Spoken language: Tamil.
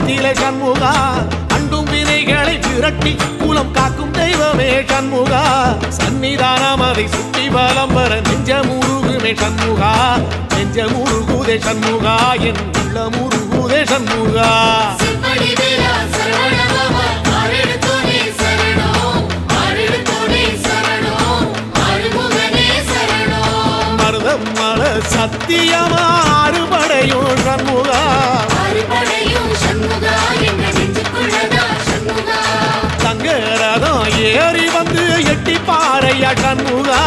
கோலத்திலே சண்முகா அண்டும் வினைகளை விரட்டி குலம் காக்கும் தெய்வமே சண்முகா சன்னிதானம் அதை சுற்றி பலம் வர நெஞ்சமுருகுமே சண்முகா நெஞ்சமுருகுதே சண்முகா என் உள்ள முருகுதே சண்முகா மருதமல சத்தியமா அறுபடையும் சண்முகா தங்கரதம் ஏறி வந்து எட்டி பாறையா சண்முகா